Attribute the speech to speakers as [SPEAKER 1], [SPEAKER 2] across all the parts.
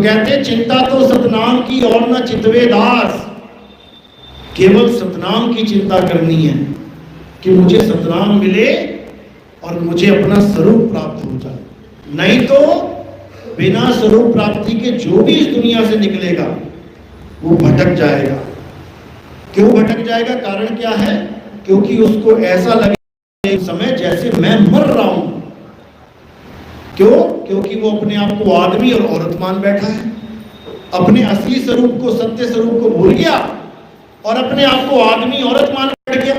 [SPEAKER 1] कहते चिंता तो सतनाम की और न चितवे दास। केवल सतनाम की चिंता करनी है कि मुझे सतनाम मिले और मुझे अपना स्वरूप प्राप्त हो जाए। नहीं तो बिना स्वरूप प्राप्ति के जो भी इस दुनिया से निकलेगा वो भटक जाएगा। क्यों भटक जाएगा? कारण क्या है? क्योंकि उसको ऐसा लगे इस समय जैसे मैं मर रहा हूं। क्यों? क्योंकि वो अपने आप को आदमी और औरत मान बैठा है, अपने असली स्वरूप को, सत्य स्वरूप को भूल गया और अपने आप को आदमी औरत मान बैठ गया।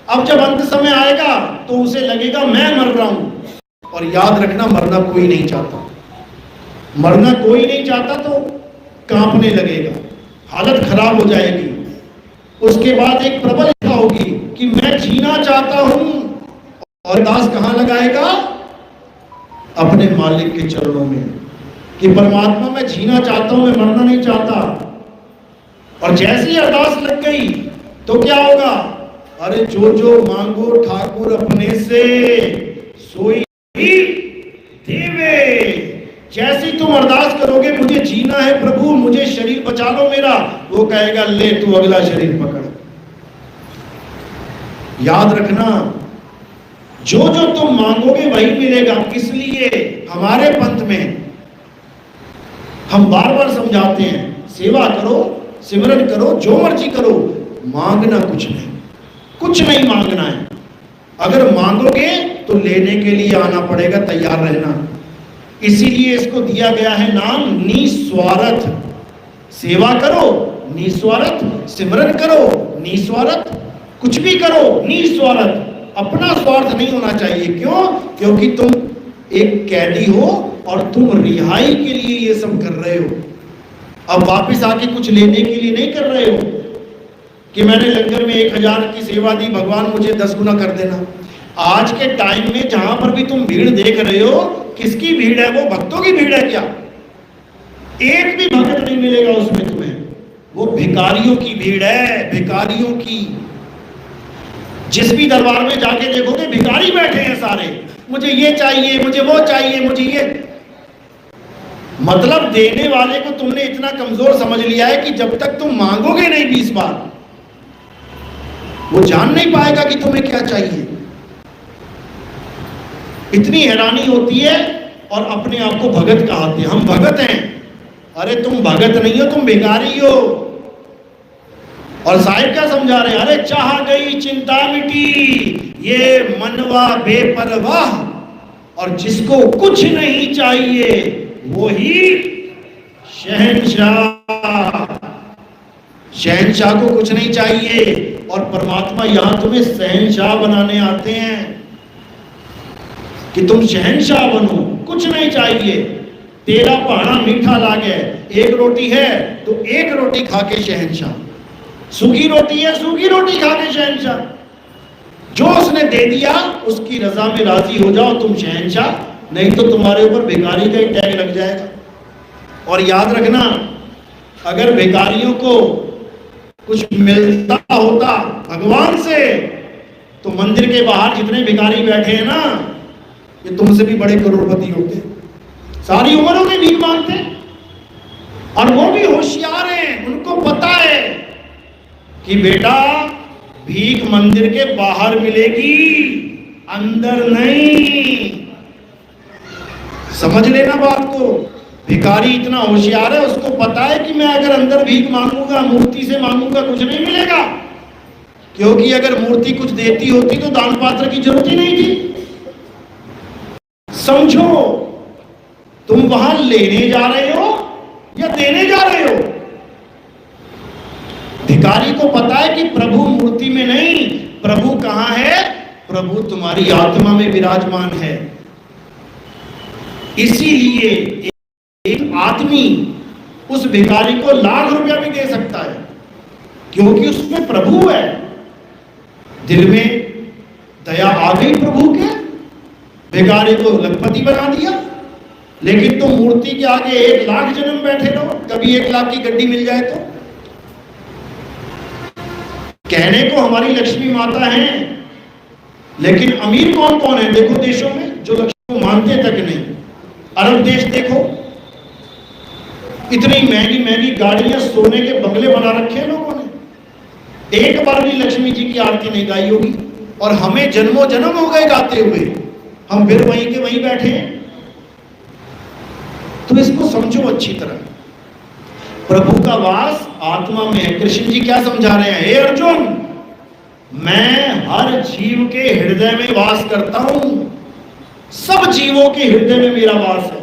[SPEAKER 1] अब जब अंत समय आएगा तो उसे लगेगा मैं मर रहा हूं। और याद रखना, मरना कोई नहीं चाहता। मरना कोई नहीं चाहता तो कांपने लगेगा, हालत खराब हो जाएगी। उसके बाद एक प्रबल इच्छा होगी कि मैं जीना चाहता हूं। और दास कहां लगाएगा? अपने मालिक के चरणों में, कि परमात्मा मैं जीना चाहता हूं, मैं मरना नहीं चाहता। और जैसी अरदास लग गई तो क्या होगा? अरे जो जो मांगो ठाकुर अपने से सोई देवे। जैसी तुम अरदास करोगे मुझे जीना है प्रभु, मुझे शरीर बचा लो मेरा, वो कहेगा ले तू अगला शरीर पकड़। याद रखना, जो जो तुम मांगोगे वही मिलेगा। इसलिए हमारे पंथ में हम बार बार समझाते हैं, सेवा करो, सिमरन करो, जो मर्जी करो, मांगना कुछ नहीं, कुछ नहीं मांगना है। अगर मांगोगे तो लेने के लिए आना पड़ेगा, तैयार रहना। इसीलिए इसको दिया गया है नाम निस्वार्थ। सेवा करो निस्वार्थ, सिमरन करो निस्वार्थ, कुछ भी करो निस्वार्थ। अपना स्वार्थ नहीं होना चाहिए। क्यों? क्योंकि तुम एक कैदी हो और तुम रिहाई के लिए ये सब कर रहे हो। अब वापस आके कुछ लेने के लिए नहीं कर रहे हो कि मैंने लंगर में 1000 की सेवा दी, भगवान मुझे 10 गुना कर देना। आज के टाइम में जहां पर भी तुम भीड़ देख रहे हो, किसकी भीड़ है? वो भक्तों की भीड़ है क्या? एक भी भक्त नहीं मिलेगा उसमें तुम्हें, वो भिखारियों की भीड़ है, भिखारियों की। जिस भी दरबार में जाके देखोगे भिखारी बैठे हैं सारे, मुझे ये चाहिए, मुझे वो चाहिए, मुझे ये। मतलब देने वाले को तुमने इतना कमजोर समझ लिया है कि जब तक तुम मांगोगे नहीं 20 बार, वो जान नहीं पाएगा कि तुम्हें क्या चाहिए। इतनी हैरानी होती है और अपने आप को भगत कहते हैं, हम भगत हैं। अरे तुम भगत नहीं हो, तुम भिखारी हो। और साहिब क्या समझा रहे हैं? अरे चाह गई चिंता मिटी, ये मनवा बेपरवाह। और जिसको कुछ नहीं चाहिए वो ही शहंशाह। शहंशाह को कुछ नहीं चाहिए और परमात्मा यहां तुम्हें शहंशाह बनाने आते हैं कि तुम शहंशाह बनो। कुछ नहीं चाहिए, तेरा पहाड़ा मीठा लागे, एक रोटी है तो एक रोटी खा के शहंशाह, सूखी रोटी है सूखी रोटी खा के शहंशाह। जो उसने दे दिया उसकी रजा में राजी हो जाओ, तुम शहंशाह। नहीं तो तुम्हारे ऊपर भिखारी का ही टैग लग जाएगा। और याद रखना, अगर भिखारियों को कुछ मिलता होता भगवान से तो मंदिर के बाहर जितने भिखारी बैठे हैं ना, ये तुमसे भी बड़े करोड़पति होते। सारी उम्र में भीख मांगते और वो भी होशियार हैं, उनको पता है कि बेटा भीख मंदिर के बाहर मिलेगी, अंदर नहीं। समझ लेना बात को। भिखारी इतना होशियार है, उसको पता है कि मैं अगर अंदर भीख मांगूंगा, मूर्ति से मांगूंगा, कुछ नहीं मिलेगा। क्योंकि अगर मूर्ति कुछ देती होती तो दान पात्र की जरूरत ही नहीं थी। समझो, तुम वहां लेने जा रहे हो या देने जा रहे हो? भिखारी को पता है कि प्रभु मूर्ति में नहीं, प्रभु कहां है? प्रभु तुम्हारी आत्मा में विराजमान है। इसीलिए एक आदमी उस भिखारी को लाख रुपया भी दे सकता है, क्योंकि उसमें प्रभु है। दिल में दया आ गई प्रभु के, भिखारी को लखपति बना दिया। लेकिन तुम मूर्ति के आगे 1 लाख जन्म बैठे रहो, कभी 1 लाख की गड्डी मिल जाए तो। कहने को हमारी लक्ष्मी माता है, लेकिन अमीर कौन कौन है? देखो देशों में जो लक्ष्मी को मानते तक नहीं। अरब देश देखो, इतनी महंगी महंगी गाड़ियां, सोने के बंगले बना रखे हैं लोगों ने, एक बार भी लक्ष्मी जी की आरती नहीं गाई होगी, और हमें जन्मों जन्म हो गए गाते हुए, हम फिर वहीं के वहीं बैठे हैं। तो इसको समझो अच्छी तरह, प्रभु का वास आत्मा में है। कृष्ण जी क्या समझा रहे हैं? हे अर्जुन, मैं हर जीव के हृदय में वास करता हूं, सब जीवों के हृदय में मेरा वास है,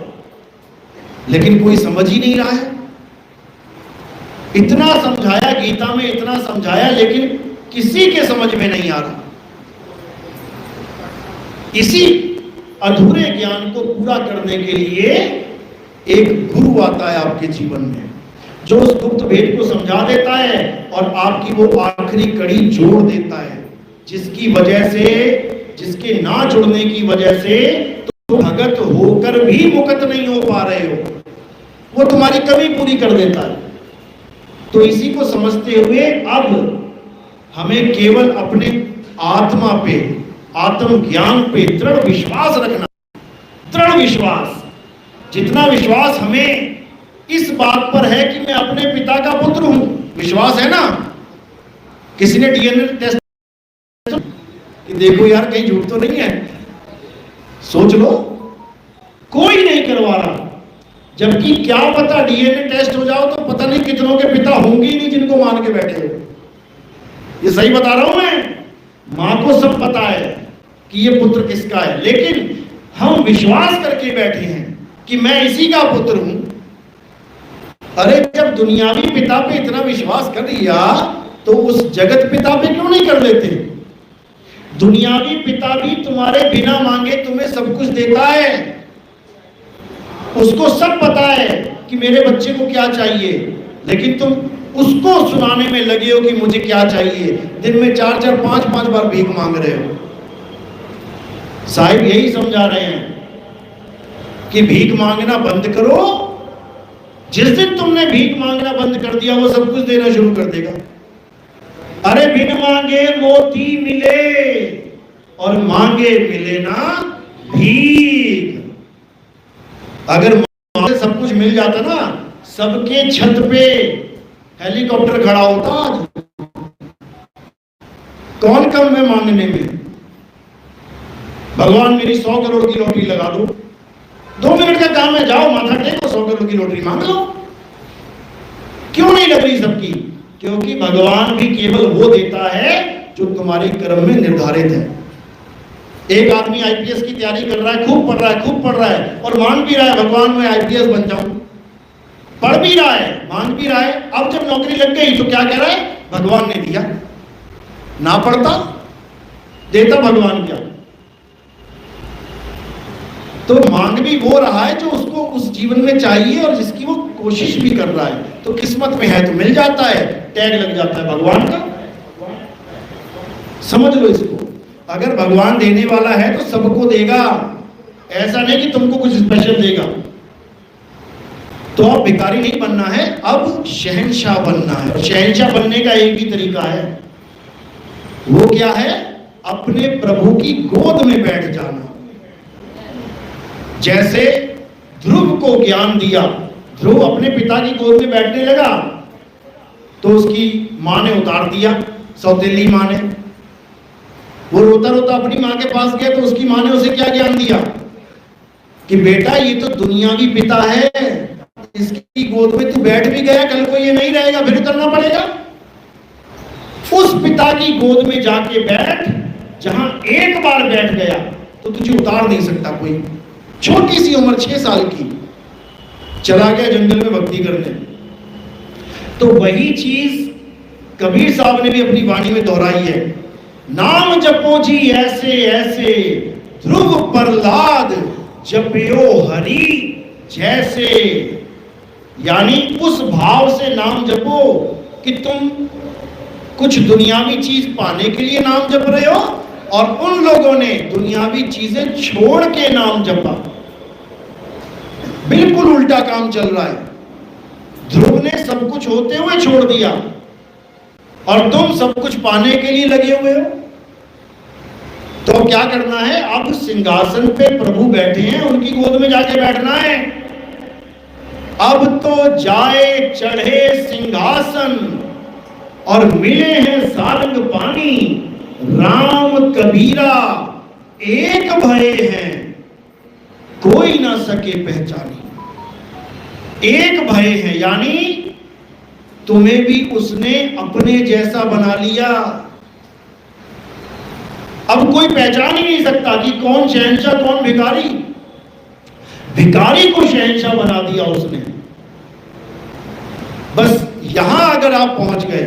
[SPEAKER 1] लेकिन कोई समझ ही नहीं रहा है। इतना समझाया गीता में, इतना समझाया, लेकिन किसी के समझ में नहीं आ रहा। इसी अधूरे ज्ञान को पूरा करने के लिए एक गुरु आता है आपके जीवन में, जो उस गुप्त भेद को समझा देता है और आपकी वो आखिरी कड़ी जोड़ देता है, जिसकी वजह से, जिसके ना जुड़ने की वजह से तुम भगत होकर भी मुक्त नहीं हो पा रहे हो, वो तुम्हारी कमी पूरी कर देता है। तो इसी को समझते हुए अब हमें केवल अपने आत्मा पे, आत्म ज्ञान पे दृढ़ विश्वास रखना। दृढ़ विश्वास, जितना विश्वास हमें इस बात पर है कि मैं अपने पिता का पुत्र हूं, विश्वास है ना। किसी ने डीएनए टेस्ट कि देखो यार कहीं झूठ तो नहीं है, सोच लो, कोई नहीं करवा रहा। जबकि क्या पता डीएनए टेस्ट हो जाओ तो पता नहीं कितनों के पिता होंगे ही नहीं जिनको मान के बैठे हो। ये सही बता रहा हूं मैं, मां को सब पता है कि ये पुत्र किसका है, लेकिन हम विश्वास करके बैठे हैं कि मैं इसी का पुत्र हूं। अरे जब दुनियावी पिता पे इतना विश्वास कर लिया तो उस जगत पिता पे क्यों नहीं कर लेते? दुनियावी पिता भी तुम्हारे बिना मांगे तुम्हें सब कुछ देता है, उसको सब पता है कि मेरे बच्चे को क्या चाहिए, लेकिन तुम उसको सुनाने में लगे हो कि मुझे क्या चाहिए। दिन में 4-4, 5-5 बार भीख मांग रहे हो। साहिब यही समझा रहे हैं कि भीख मांगना बंद करो। जिस दिन तुमने भीख मांगना बंद कर दिया वो सब कुछ देना शुरू कर देगा। अरे बिन मांगे मोती मिले और मांगे मिले ना भीख। अगर मांगे सब कुछ मिल जाता ना, सबके छत पे हेलीकॉप्टर खड़ा होता आज। कौन कम है मांगने में? भगवान मेरी 100 करोड़ की लॉटरी लगा दो, 2 मिनट का काम है, जाओ माथा टेको 100 करोड़ की लॉटरी मांग लो। क्यों नहीं लग रही सबकी? क्योंकि भगवान भी केवल वो देता है जो तुम्हारे कर्म में निर्धारित है। एक आदमी आईपीएस की तैयारी कर रहा है, खूब पढ़ रहा है, खूब पढ़ रहा है, और मांग भी रहा है भगवान मैं आईपीएस बन जाऊं। पढ़ भी रहा है, मांग भी रहा है। अब जब नौकरी लग गई तो क्या कह रहा है? भगवान ने दिया। ना पढ़ता देता भगवान क्या? तो मांग भी वो रहा है जो उसको उस जीवन में चाहिए और जिसकी वो कोशिश भी कर रहा है। तो किस्मत में है तो मिल जाता है, टैग लग जाता है भगवान का। समझ लो इसको। अगर भगवान देने वाला है तो सबको देगा, ऐसा नहीं कि तुमको कुछ स्पेशल देगा। तो अब भिखारी नहीं बनना है, अब शहंशाह बनना है। और शहंशाह बनने का एक ही तरीका है, वो क्या है? अपने प्रभु की गोद में बैठ जाना। जैसे ध्रुव को ज्ञान दिया, ध्रुव अपने पिता की गोद में बैठने लगा तो उसकी मां ने उतार दिया, सौतेली मां ने। वो रोता रोता अपनी मां के पास गया तो उसकी मां ने उसे क्या ज्ञान दिया कि बेटा ये तो दुनियावी पिता है, इसकी गोद में तू बैठ भी गया, कल को ये नहीं रहेगा, फिर उतरना पड़ेगा। उस पिता की गोद में जाके बैठ, जहां एक बार बैठ गया तो तुझे उतार नहीं सकता कोई। छोटी सी उम्र 6 साल की, चला गया जंगल में भक्ति करने। तो वही चीज कबीर साहब ने भी अपनी वाणी में दोहराई है। नाम जपो जी ऐसे ऐसे, ध्रुव प्रहलाद जपियो हरि जैसे। यानी उस भाव से नाम जपो कि तुम कुछ दुनियावी चीज पाने के लिए नाम जप रहे हो, और उन लोगों ने दुनियावी चीजें छोड़ के नाम जपा। बिल्कुल उल्टा काम चल रहा है। ध्रुव ने सब कुछ होते हुए छोड़ दिया और तुम सब कुछ पाने के लिए लगे हुए हो। तो क्या करना है? अब सिंहासन पे प्रभु बैठे हैं, उनकी गोद में जाके बैठना है। अब तो जाए चढ़े सिंहासन और मिले हैं सारंग पानी, राम कबीरा एक भय हैं, कोई ना सके पहचानी। एक भय है यानी तुम्हें भी उसने अपने जैसा बना लिया। अब कोई पहचान ही नहीं सकता कि कौन शहंशाह कौन भिखारी। भिखारी को शहंशाह बना दिया उसने। बस यहां अगर आप पहुंच गए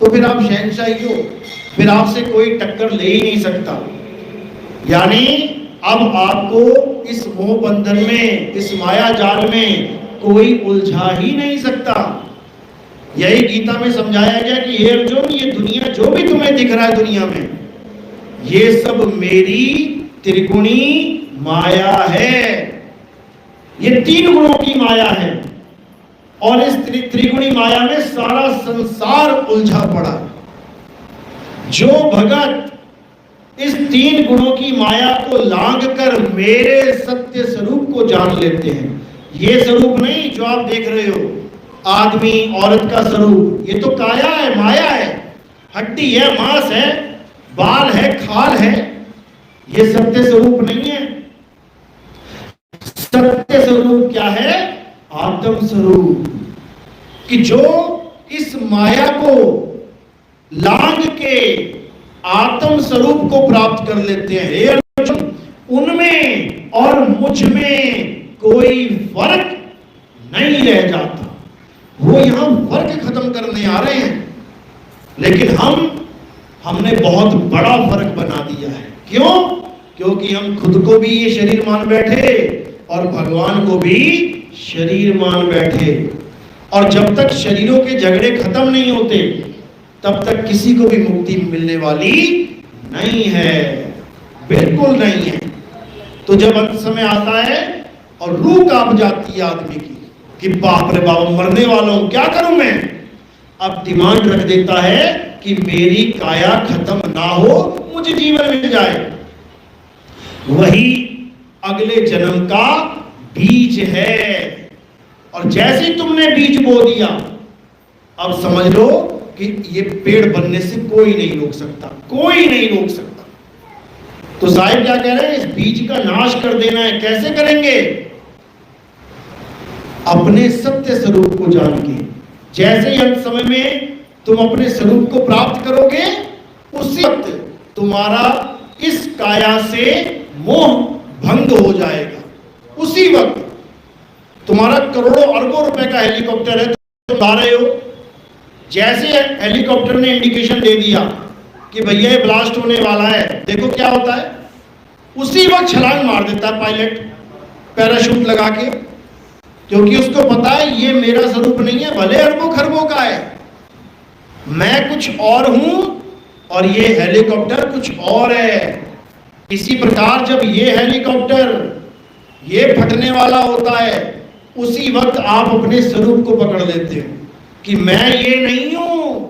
[SPEAKER 1] तो फिर आप शहंशाह ही हो, फिर आपसे कोई टक्कर ले ही नहीं सकता। यानी अब आपको इस मोह बंधन में, इस माया जाल में कोई उलझा ही नहीं सकता। यही गीता में समझाया गया कि हे अर्जुन, ये दुनिया जो भी तुम्हें दिख रहा है दुनिया में, ये सब मेरी त्रिगुणी माया है। ये 3 गुणों की माया है और इस त्रिगुणी माया में सारा संसार उलझा पड़ा। जो भगत इस 3 गुणों की माया को लांघ कर मेरे सत्य स्वरूप को जान लेते हैं, ये स्वरूप नहीं जो आप देख रहे हो, आदमी औरत का स्वरूप, ये तो काया है, माया है, हड्डी है, मांस है, बाल है, खाल है, ये सत्य स्वरूप नहीं है। सत्य स्वरूप क्या है? आत्म स्वरूप। कि जो इस माया को लांघ के आत्म स्वरूप को प्राप्त कर लेते हैं, हे अर्जुन, उनमें और मुझ में कोई फर्क नहीं रह जाता। वो यहां फर्क खत्म करने आ रहे हैं, लेकिन हमने बहुत बड़ा फर्क बना दिया है। क्यों? क्योंकि हम खुद को भी ये शरीर मान बैठे और भगवान को भी शरीर मान बैठे। और जब तक शरीरों के झगड़े खत्म नहीं होते तब तक किसी को भी मुक्ति मिलने वाली नहीं है, बिल्कुल नहीं है। तो जब अंत समय आता है और रूह कांप जाती है आदमी की कि बाप रे बाप, मरने वाला हूं, क्या करूं मैं, अब डिमांड रख देता है कि मेरी काया खत्म ना हो, मुझे जीवन मिल जाए। वही अगले जन्म का बीज है। और जैसे ही तुमने बीज बो दिया, अब समझ लो कि ये पेड़ बनने से कोई नहीं रोक सकता, कोई नहीं रोक सकता। तो साहिब क्या कह रहे हैं? इस बीज का नाश कर देना है। कैसे करेंगे? अपने सत्य स्वरूप को जान के। जैसे ही अंत समय में तुम अपने स्वरूप को प्राप्त करोगे, उसी वक्त तुम्हारा इस काया से मोह भंग हो जाएगा। उसी वक्त तुम्हारा करोड़ों अरबों रुपए का हेलीकॉप्टर है, तुम उड़ा रहे हो, जैसे हेलीकॉप्टर ने इंडिकेशन दे दिया कि भैया ये ब्लास्ट होने वाला है, देखो क्या होता है, उसी वक्त छलांग मार देता है पायलट पैराशूट लगा के, क्योंकि उसको पता है ये मेरा स्वरूप नहीं है, भले अरबों खरबों का है, मैं कुछ और हूं और ये हेलीकॉप्टर कुछ और है। इसी प्रकार जब ये हेलीकॉप्टर ये फटने वाला होता है, उसी वक्त आप अपने स्वरूप को पकड़ लेते हो कि मैं ये नहीं हूं,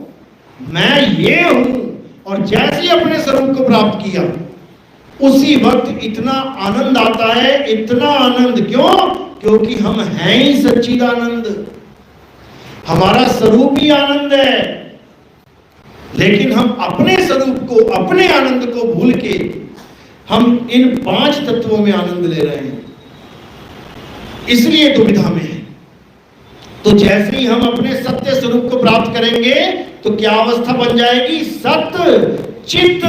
[SPEAKER 1] मैं ये हूं। और जैसे ही अपने स्वरूप को प्राप्त किया, उसी वक्त इतना आनंद आता है, इतना आनंद। क्यों? क्योंकि हम हैं ही सच्चिदानंद, हमारा स्वरूप ही आनंद है। लेकिन हम अपने स्वरूप को, अपने आनंद को भूल के हम इन 5 तत्वों में आनंद ले रहे हैं, इसलिए दुविधा में है। तो जैसे ही हम अपने सत्य स्वरूप को प्राप्त करेंगे तो क्या अवस्था बन जाएगी? सत्य चित्त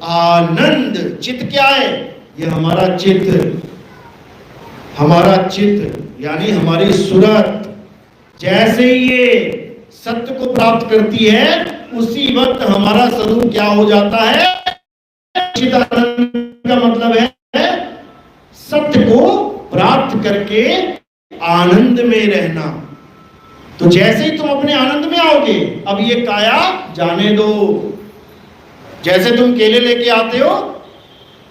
[SPEAKER 1] आनंद। चित्त क्या है? ये हमारा चित्त, हमारा चित्त यानी हमारी सूरत। जैसे ही ये सत्य को प्राप्त करती है, उसी वक्त हमारा स्वरूप क्या हो जाता है? चिदानंद का मतलब है सत्य को प्राप्त करके आनंद में रहना। तो जैसे ही तुम अपने आनंद में आओगे, अब ये काया जाने दो। जैसे तुम केले लेके आते हो,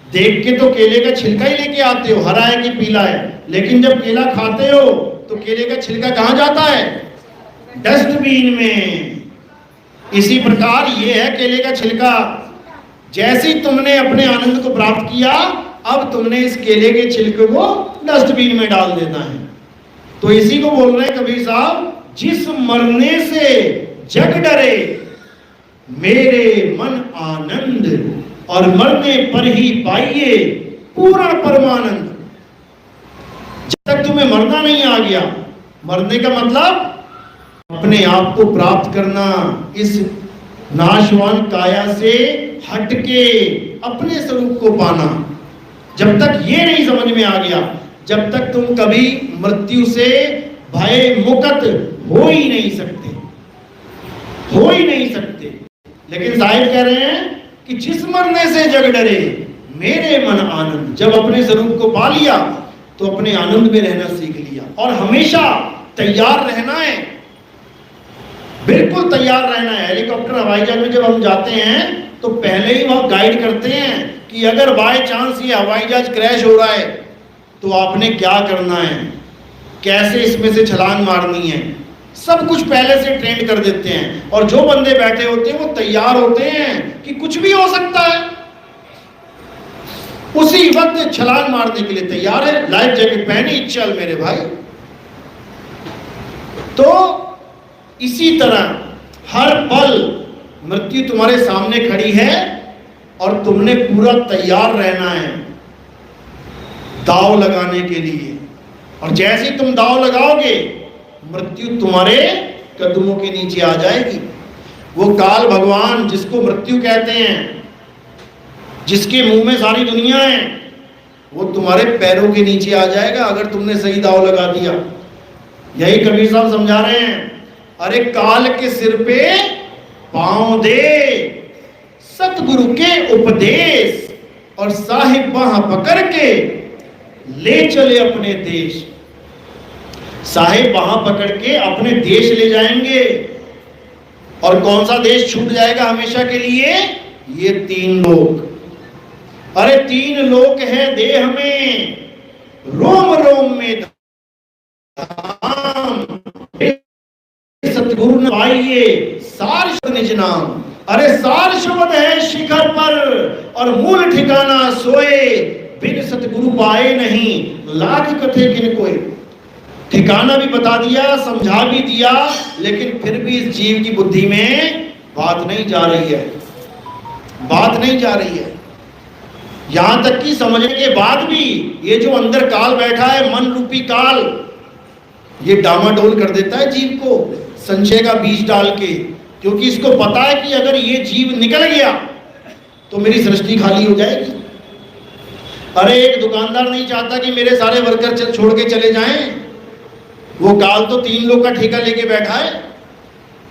[SPEAKER 1] देख के तो केले का छिलका ही लेके आते हो, हरा है कि पीला है, लेकिन जब केला खाते हो तो केले का छिलका कहां जाता है? डस्टबिन में। इसी प्रकार ये है केले का छिलका। जैसे ही तुमने अपने आनंद को प्राप्त किया, अब तुमने इस केले के छिलके को डस्टबिन में डाल देना है। तो इसी को बोल रहे हैं कबीर साहब, जिस मरने से जग डरे मेरे मन आनंद, और मरने पर ही पाइए पूर्ण परमानंद। जब तक तुम्हें मरना नहीं आ गया, मरने का मतलब अपने आप को प्राप्त करना, इस नाशवान काया से हटके अपने स्वरूप को पाना। जब तक ये नहीं समझ में आ गया, जब तक तुम कभी मृत्यु से भय मुक्त हो ही नहीं सकते, हो ही नहीं सकते। लेकिन साहिब कह रहे हैं कि जिस मरने से जग डरे मेरे मन आनंद। जब अपने स्वरूप को पा लिया तो अपने आनंद में रहना सीख लिया, और हमेशा तैयार रहना है, बिल्कुल तैयार रहना है। हेलीकॉप्टर हवाई जहाज में जब हम जाते हैं तो पहले ही वह गाइड करते हैं कि अगर बाय चांस ये हवाई जहाज क्रैश हो रहा है तो आपने क्या करना है, कैसे इसमें से छलांग मारनी है, सब कुछ पहले से ट्रेन कर देते हैं। और जो बंदे बैठे होते हैं वो तैयार होते हैं कि कुछ भी हो सकता है, उसी वक्त छलांग मारने के लिए तैयार है, लाइफ जैकेट पहनी, चल मेरे भाई। तो इसी तरह हर पल मृत्यु तुम्हारे सामने खड़ी है और तुमने पूरा तैयार रहना है दांव लगाने के लिए। और जैसे ही तुम दांव लगाओगे मृत्यु तुम्हारे कदमों के नीचे आ जाएगी। वो काल भगवान जिसको मृत्यु कहते हैं, जिसके मुंह में सारी दुनिया है, वो तुम्हारे पैरों के नीचे आ जाएगा अगर तुमने सही दांव लगा दिया। यही कबीर साहब समझा रहे हैं, अरे काल के सिर पे पांव दे, सतगुरु के उपदेश, और साहिब बाह पकड़ के ले चले अपने देश। साहिब बाह पकड़ के अपने देश ले जाएंगे। और कौन सा देश छूट जाएगा हमेशा के लिए? ये तीन लोक। अरे तीन लोक है देह में, रोम रोम में धाम, सतगुरु ने पाइए सार निज नाम। अरे सार शब्द है शिखर पर और मूल ठिकाना सोए, बिन सतगुरु पाए नहीं लाख कथे किन कोई। ठिकाना भी बता दिया, समझा भी दिया, लेकिन फिर भी इस जीव की बुद्धि में बात नहीं जा रही है, बात नहीं जा रही है। यहां तक कि समझने के बाद भी ये जो अंदर काल बैठा है, मन रूपी काल, ये डामाडोल कर देता है जीव को संशय का बीज डाल के। क्योंकि इसको पता है कि अगर ये जीव निकल गया तो मेरी सृष्टि खाली हो जाएगी। अरे एक दुकानदार नहीं चाहता कि मेरे सारे वर्कर छोड़ के चले जाएं। वो काल तो तीन लोग का ठेका लेके बैठा है।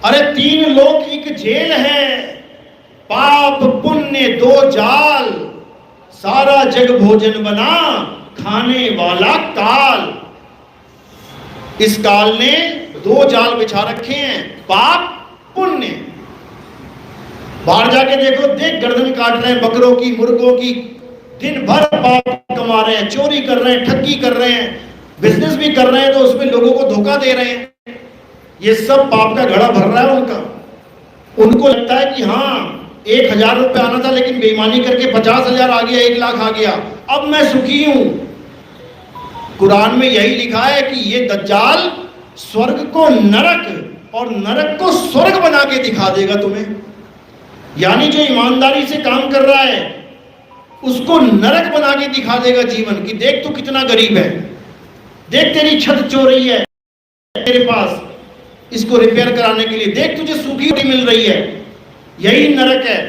[SPEAKER 1] अरे तीन लोग एक जेल है, पाप पुण्य दो जाल, सारा जग भोजन बना खाने वाला काल। इस काल ने दो जाल बिछा रखे हैं, पाप पुण्य। बाहर जाके देखो, देख गर्दन काट रहे हैं बकरों की, मुर्गों की, दिन भर पाप कमा रहे हैं, चोरी कर रहे हैं, ठगी कर रहे हैं, बिजनेस भी कर रहे हैं तो उसमें लोगों को धोखा दे रहे हैं। ये सब पाप का घड़ा भर रहा है उनका। उनको लगता है कि हाँ 1000 रुपये आना था लेकिन बेईमानी करके 50,000 आ गया, 1 लाख आ गया, अब मैं सुखी हूं। कुरान में यही लिखा है कि ये दज्जाल स्वर्ग को नरक और नरक को स्वर्ग बना के दिखा देगा तुम्हें। यानी जो ईमानदारी से काम कर रहा है उसको नरक बना के दिखा देगा जीवन की। देख तू कितना गरीब है, देख तेरी छत चोरी है तेरे पास, इसको रिपेयर कराने के लिए देख तुझे सूखी रोटी मिल रही है, यही नरक है।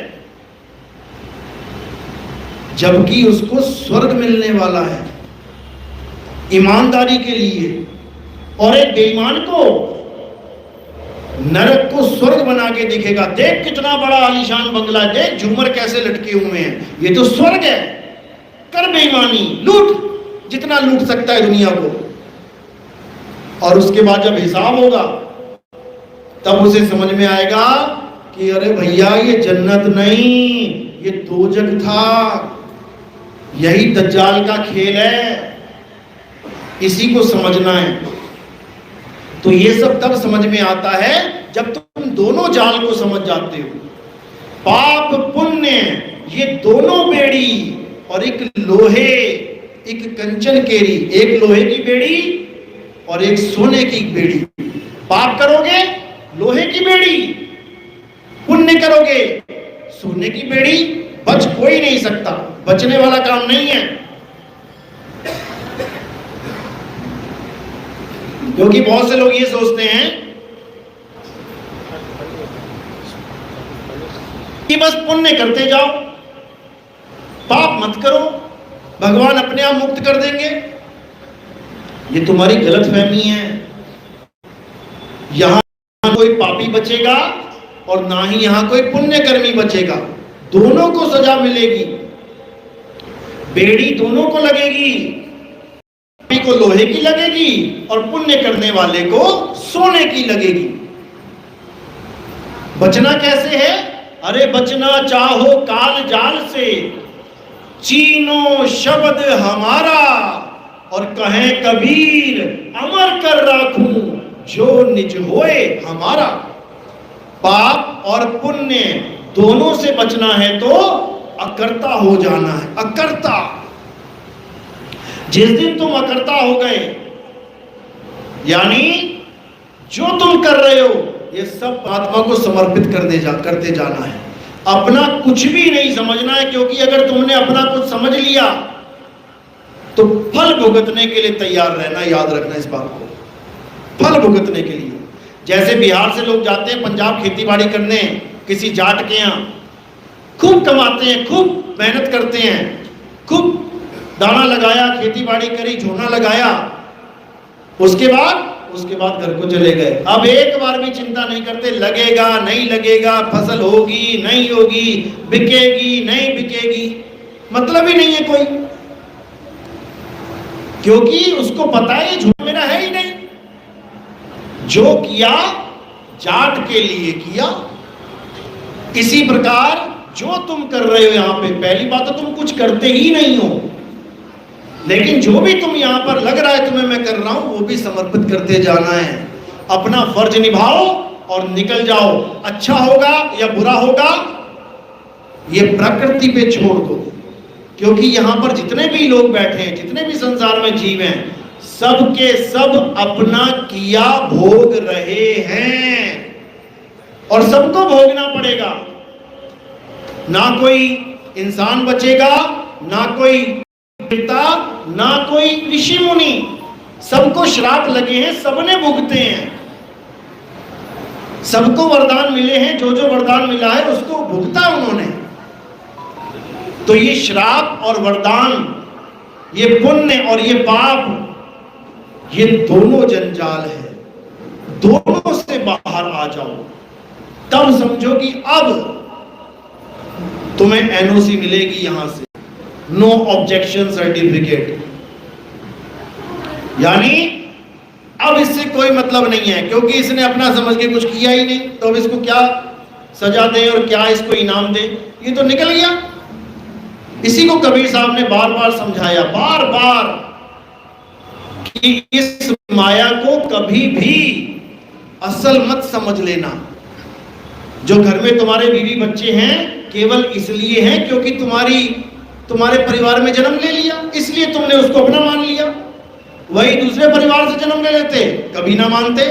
[SPEAKER 1] जबकि उसको स्वर्ग मिलने वाला है ईमानदारी के लिए। और एक बेईमान को नरक को स्वर्ग बना के दिखेगा। देख कितना बड़ा आलीशान बंगला, देख झूमर कैसे लटके हुए हैं, ये तो स्वर्ग है। कर बेईमानी, लूट जितना लूट सकता है दुनिया को। और उसके बाद जब हिसाब होगा तब उसे समझ में आएगा कि अरे भैया ये जन्नत नहीं, ये दोजख था। यही दज्जाल का खेल है, इसी को समझना है। तो ये सब तब समझ में आता है जब तुम दोनों जाल को समझ जाते हो। पाप पुण्य ये दोनों बेड़ी, और एक लोहे एक कंचन केरी, एक लोहे की बेड़ी और एक सोने की बेड़ी। पाप करोगे लोहे की बेड़ी, पुण्य करोगे सोने की बेड़ी। बच कोई नहीं सकता, बचने वाला काम नहीं है। क्योंकि बहुत से लोग ये सोचते हैं कि बस पुण्य करते जाओ, पाप मत करो, भगवान अपने आप मुक्त कर देंगे। ये तुम्हारी गलतफहमी है। यहां कोई पापी बचेगा और ना ही यहां कोई पुण्यकर्मी बचेगा। दोनों को सजा मिलेगी, बेड़ी दोनों को लगेगी। पापी को लोहे की लगेगी और पुण्य करने वाले को सोने की लगेगी। बचना कैसे है? अरे बचना चाहो काल जाल से, चीनो शब्द हमारा, और कहे कबीर अमर कर राखूं जो निज होए हमारा। पाप और पुण्य दोनों से बचना है तो अकर्ता हो जाना है। अकर्ता, जिस दिन तुम अकर्ता हो गए, यानी जो तुम कर रहे हो ये सब आत्मा को समर्पित करते जाना है। अपना कुछ भी नहीं समझना है, क्योंकि अगर तुमने अपना कुछ समझ लिया तो फल भुगतने के लिए तैयार रहना। याद रखना इस बात को, फल भुगतने के लिए। जैसे बिहार से लोग जाते हैं पंजाब खेतीबाड़ी करने, किसी जाट के यहाँ, खूब कमाते हैं, खूब मेहनत करते हैं, खूब दाना लगाया, खेतीबाड़ी करी, झोना लगाया, उसके बाद घर को चले गए। अब एक बार भी चिंता नहीं करते, लगेगा नहीं लगेगा, फसल होगी नहीं होगी, बिकेगी नहीं बिकेगी, मतलब ही नहीं है कोई, क्योंकि उसको पता है झूठ मेरा है ही नहीं। जो किया जाट के लिए किया। इसी प्रकार जो तुम कर रहे हो यहां पे, पहली बात तो तुम कुछ करते ही नहीं हो, लेकिन जो भी तुम यहां पर लग रहा है तुम्हें मैं कर रहा हूं, वो भी समर्पित करते जाना है। अपना फर्ज निभाओ और निकल जाओ। अच्छा होगा या बुरा होगा ये प्रकृति पे छोड़ दो, क्योंकि यहां पर जितने भी लोग बैठे हैं, जितने भी संसार में जीव हैं, सब के सब अपना किया भोग रहे हैं और सबको भोगना पड़ेगा। ना कोई इंसान बचेगा, ना कोई पिता, ना कोई ऋषि मुनि, सबको श्राप लगे हैं, सबने भुगते हैं। सबको वरदान मिले हैं, जो जो वरदान मिला है उसको भुगता उन्होंने। तो ये श्राप और वरदान, ये पुण्य और ये पाप, ये दोनों जंजाल है। दोनों से बाहर आ जाओ, तब समझो कि अब तुम्हें एनओसी मिलेगी यहां से, नो ऑब्जेक्शन सर्टिफिकेट। यानी अब इससे कोई मतलब नहीं है, क्योंकि इसने अपना समझ के कुछ किया ही नहीं, तो अब इसको क्या सजा दे और क्या इसको इनाम दे, ये तो निकल गया। इसी को कबीर साहब ने बार बार समझाया, बार बार, कि इस माया को कभी भी असल मत समझ लेना। जो घर में तुम्हारे बीवी बच्चे हैं केवल इसलिए हैं क्योंकि तुम्हारे परिवार में जन्म ले लिया, इसलिए तुमने उसको अपना मान लिया। वही दूसरे परिवार से जन्म ले लेते, कभी ना मानते,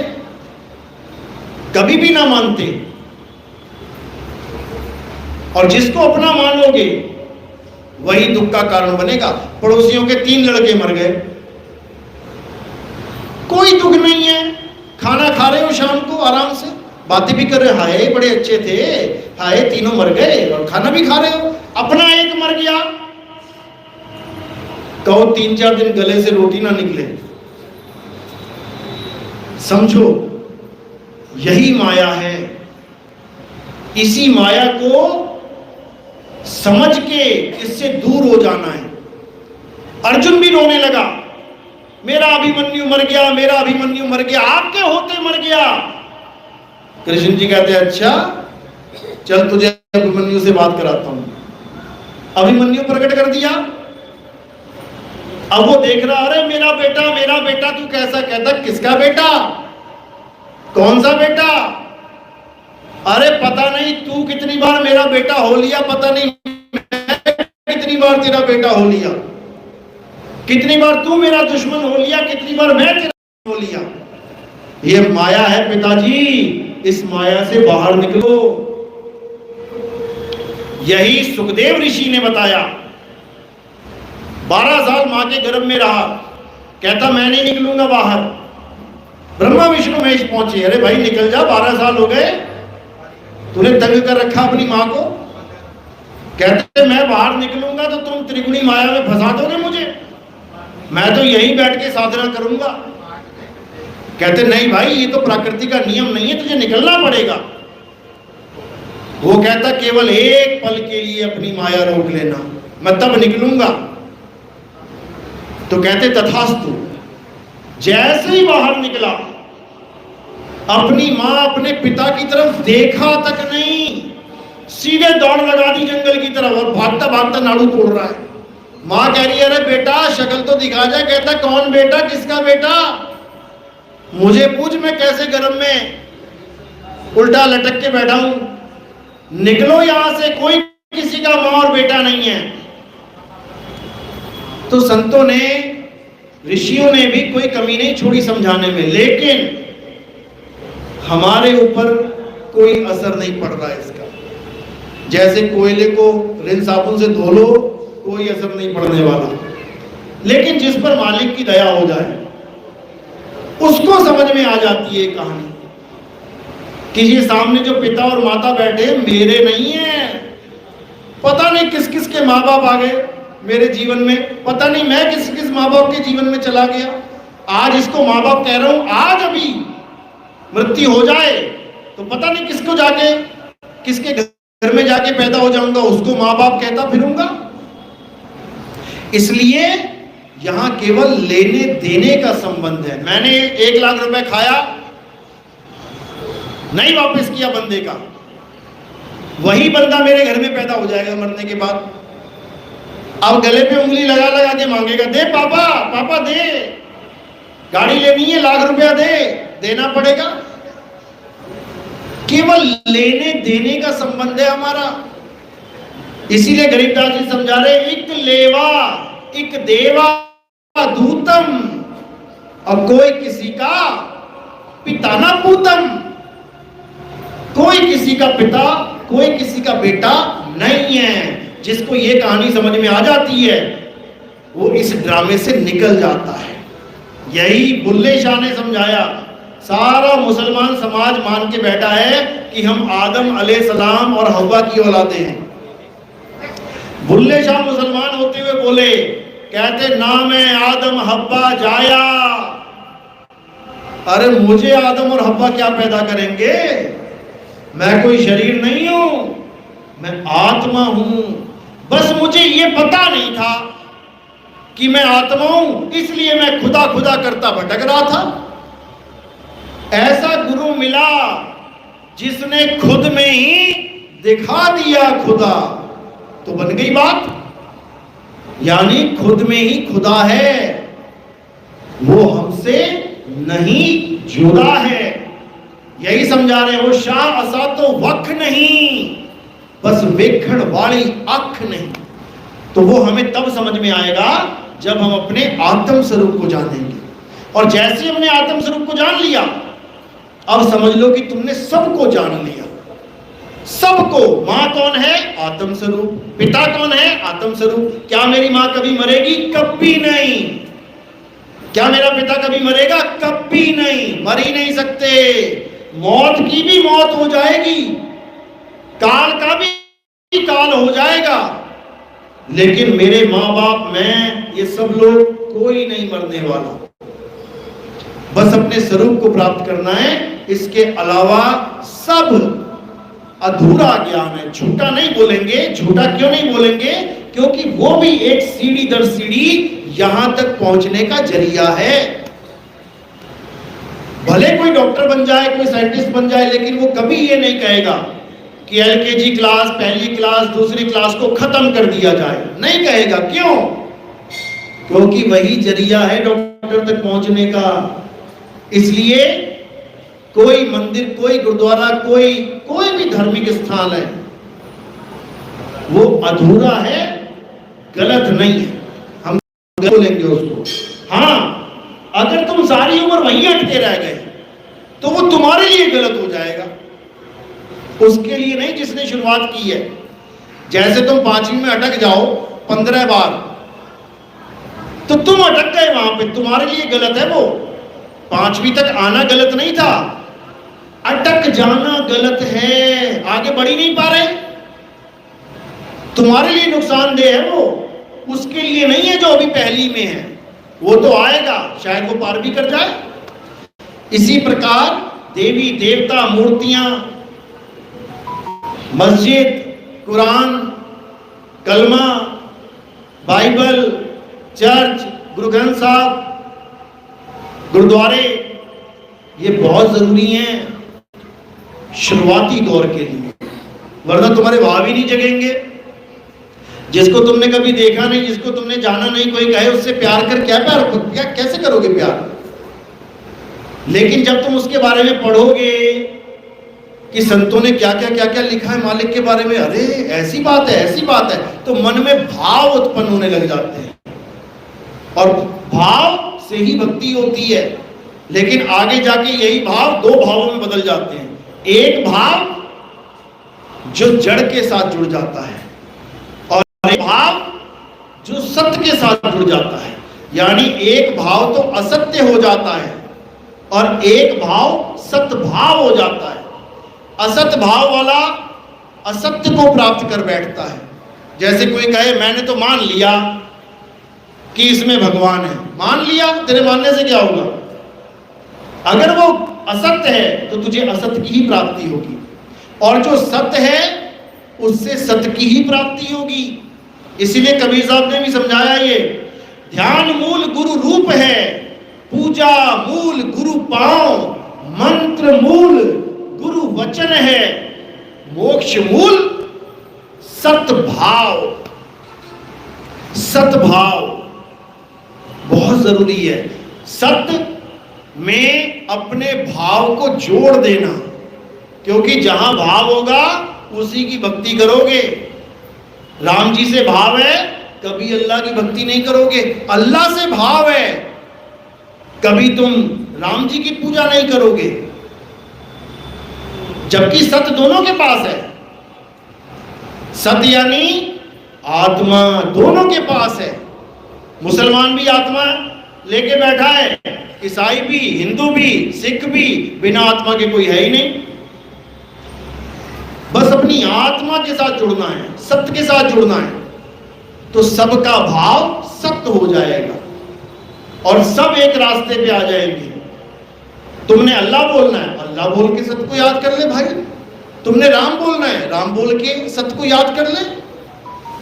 [SPEAKER 1] कभी भी ना मानते। और जिसको अपना मानोगे वही दुख का कारण बनेगा। पड़ोसियों के 3 लड़के मर गए, कोई दुख नहीं है, खाना खा रहे हो शाम को आराम से, बातें भी कर रहे हो, हाय बड़े अच्छे थे, हाय तीनों मर गए, और खाना भी खा रहे हो। अपना एक मर गया, कहो 3-4 दिन गले से रोटी ना निकले। समझो यही माया है। इसी माया को समझ के इससे दूर हो जाना है। अर्जुन भी रोने लगा, मेरा अभिमन्यु मर गया, मेरा अभिमन्यु मर गया, आपके होते मर गया। कृष्ण जी कहते हैं, अच्छा चल तुझे अभिमन्यु से बात कराता हूं। अभिमन्यु प्रकट कर दिया। अब वो देख रहा, अरे मेरा बेटा तू कैसा? कहता किसका बेटा? कौन सा बेटा? अरे पता नहीं, तू कितनी बार मेरा बेटा हो लिया, पता नहीं मैं कितनी बार तेरा बेटा हो लिया, कितनी बार तू मेरा दुश्मन हो लिया, कितनी बार मैं तेरा हो लिया। ये माया है पिताजी, इस माया से बाहर निकलो। यही सुखदेव ऋषि ने बताया। 12 साल मां के गर्भ में रहा, कहता मैं नहीं निकलूंगा बाहर। ब्रह्मा विष्णु महेश पहुंचे, अरे भाई निकल जा, 12 साल हो गए, तूने तंग कर रखा अपनी मां को। कहते मैं बाहर निकलूंगा तो तुम त्रिगुणी माया में फंसा दोगे मुझे, मैं तो यहीं बैठ के साधना करूंगा। कहते नहीं भाई, ये तो प्रकृति का नियम नहीं है, तुझे निकलना पड़ेगा। वो कहता केवल एक पल के लिए अपनी माया रोक लेना, मैं तब निकलूंगा। तो कहते तथास्तु। जैसे ही बाहर निकला, अपनी मां अपने पिता की तरफ देखा तक नहीं, सीधे दौड़ लगा दी जंगल की तरफ और भागता भागता नाड़ू तोड़ रहा है। मां कह रही है अरे बेटा शक्ल तो दिखा जा। कहता कौन बेटा, किसका बेटा, मुझे पूछ, मैं कैसे गर्भ में उल्टा लटक के बैठा हूं। निकलो यहां से, कोई किसी का मां और बेटा नहीं है। तो संतों ने, ऋषियों ने भी कोई कमी नहीं छोड़ी समझाने में, लेकिन हमारे ऊपर कोई असर नहीं पड़ रहा है इसका। जैसे कोयले को रिन साबुन से धो लो, कोई असर नहीं पड़ने वाला। लेकिन जिस पर मालिक की दया हो जाए उसको समझ में आ जाती है कहानी कि ये सामने जो पिता और माता बैठे मेरे नहीं है। पता नहीं किस किस के माँ बाप आ गए मेरे जीवन में, पता नहीं मैं किस किस माँ बाप के जीवन में चला गया। आज इसको माँ बाप कह रहा हूं, आज अभी मृत्यु हो जाए तो पता नहीं किसको जाके, किसके घर में जाके पैदा हो जाऊंगा, उसको माँ बाप कहता फिरूंगा। इसलिए यहां केवल लेने देने का संबंध है। मैंने 1 लाख रुपए खाया, नहीं वापस किया बंदे का, वही बंदा मेरे घर में पैदा हो जाएगा मरने के बाद। अब गले पे उंगली लगा लगा के मांगेगा, दे पापा, पापा दे, गाड़ी लेनी है, लाख रुपया दे, देना पड़ेगा। केवल लेने देने का संबंध है हमारा। इसीलिए गरीबदास जी समझा रहे, इक लेवा इक देवा दूतम, अब कोई किसी का पिता ना पूतम, कोई किसी का पिता, कोई किसी का बेटा नहीं है। जिसको ये कहानी समझ में आ जाती है वो इस ड्रामे से निकल जाता है। यही बुल्ले शाह ने समझाया। सारा मुसलमान समाज मान के बैठा है कि हम आदम अलैहिस्सलाम और हव्वा की औलादे हैं। बुल्ले शाह मुसलमान होते हुए बोले, कहते नाम है आदम हव्वा जाया। अरे मुझे आदम और हव्वा क्या पैदा करेंगे, मैं कोई शरीर नहीं हूं, मैं आत्मा हूं। बस मुझे ये पता नहीं था कि मैं आत्मा हूं, इसलिए मैं खुदा खुदा करता भटक रहा था। ऐसा गुरु मिला जिसने खुद में ही दिखा दिया खुदा, तो बन गई बात। यानी खुद में ही खुदा है, वो हमसे नहीं जुड़ा है। यही समझा रहे हो, शाह असा तो वख नहीं, बस वेखण वाली अख नहीं। तो वो हमें तब समझ में आएगा जब हम अपने आत्म स्वरूप को जानेंगे। और जैसे हमने आत्म स्वरूप को जान लिया, अब समझ लो कि तुमने सबको जान लिया। सबको। मां कौन है, आत्म स्वरूप। पिता कौन है, आत्म स्वरूप। क्या मेरी मां कभी मरेगी, कभी नहीं। क्या मेरा पिता कभी मरेगा, कभी नहीं, मर ही नहीं सकते। मौत की भी मौत हो जाएगी, काल का भी काल हो जाएगा, लेकिन मेरे मां बाप, मैं, ये सब लोग, कोई नहीं मरने वाला। बस अपने स्वरूप को प्राप्त करना है। इसके अलावा सब अधूरा ज्ञान है। झूठा नहीं बोलेंगे। झूठा क्यों नहीं बोलेंगे, क्योंकि वो भी एक सीढ़ी दर सीढ़ी यहां तक पहुंचने का जरिया है। भले कोई डॉक्टर बन जाए, कोई साइंटिस्ट बन जाए, लेकिन वो कभी ये नहीं कहेगा कि एलकेजी क्लास, पहली क्लास, दूसरी क्लास को खत्म कर दिया जाए। नहीं कहेगा। क्यों? क्योंकि वही जरिया है डॉक्टर तक पहुंचने का। इसलिए कोई मंदिर, कोई गुरुद्वारा, कोई भी धार्मिक स्थान है, वो अधूरा है, गलत नहीं है। हम बोलेंगे उसको। हाँ, अगर तुम सारी उम्र और वहीं अटके रह गए तो वो तुम्हारे लिए गलत हो जाएगा, उसके लिए नहीं जिसने शुरुआत की है। जैसे तुम 5वीं में अटक जाओ 15 बार, तो तुम अटक गए वहां पे, तुम्हारे लिए गलत है वो। 5वीं तक आना गलत नहीं था, अटक जाना गलत है, आगे बढ़ ही नहीं पा रहे, तुम्हारे लिए नुकसानदेह है वो, उसके लिए नहीं है जो अभी पहली में है। वो तो आएगा, शायद वो पार भी कर जाए। इसी प्रकार देवी देवता, मूर्तियां, मस्जिद, कुरान, कलमा, बाइबल, चर्च, गुरु ग्रंथ साहब, गुरुद्वारे, ये बहुत जरूरी हैं शुरुआती दौर के लिए, वरना तुम्हारे भाव ही नहीं जगेंगे। जिसको तुमने कभी देखा नहीं, जिसको तुमने जाना नहीं, कोई कहे उससे प्यार कर, क्या कैसे करोगे प्यार? लेकिन जब तुम उसके बारे में पढ़ोगे कि संतों ने क्या क्या लिखा है मालिक के बारे में, अरे ऐसी बात है, ऐसी बात है, तो मन में भाव उत्पन्न होने लग जाते हैं, और भाव से ही भक्ति होती है। लेकिन आगे जाके यही भाव 2 भावों में बदल जाते हैं। एक भाव जो जड़ के साथ जुड़ जाता है, और एक भाव जो सत्य के साथ जुड़ जाता है। यानी एक भाव तो असत्य हो जाता है और एक भाव सत्य भाव हो जाता है। असत भाव वाला असत्य को प्राप्त कर बैठता है। जैसे कोई कहे मैंने तो मान लिया कि इसमें भगवान है, मान लिया, तेरे मानने से क्या होगा? अगर वो असत्य है तो तुझे असत्य की ही प्राप्ति होगी, और जो सत्य है उससे सत्य की ही प्राप्ति होगी। इसीलिए कबीर साहब ने भी समझाया, ये ध्यान मूल गुरु रूप है, पूजा मूल गुरु पांव, मंत्र मूल गुरु वचन है, मोक्ष मूल सतभाव। सतभाव बहुत जरूरी है। सत्य में अपने भाव को जोड़ देना, क्योंकि जहां भाव होगा उसी की भक्ति करोगे। राम जी से भाव है, कभी अल्लाह की भक्ति नहीं करोगे। अल्लाह से भाव है, कभी तुम राम जी की पूजा नहीं करोगे। जबकि सत्य दोनों के पास है। सत्य यानी आत्मा दोनों के पास है। मुसलमान भी आत्मा लेके बैठा है, ईसाई भी, हिंदू भी, सिख भी, बिना आत्मा के कोई है ही नहीं। बस अपनी आत्मा के साथ जुड़ना है, सत्य के साथ जुड़ना है, तो सबका भाव सत्य हो जाएगा और सब एक रास्ते पे आ जाएंगे। तुमने अल्लाह बोलना है, अल्लाह बोल के सत्य को याद कर ले भाई। तुमने राम बोलना है, राम बोल के सत्य को याद कर ले।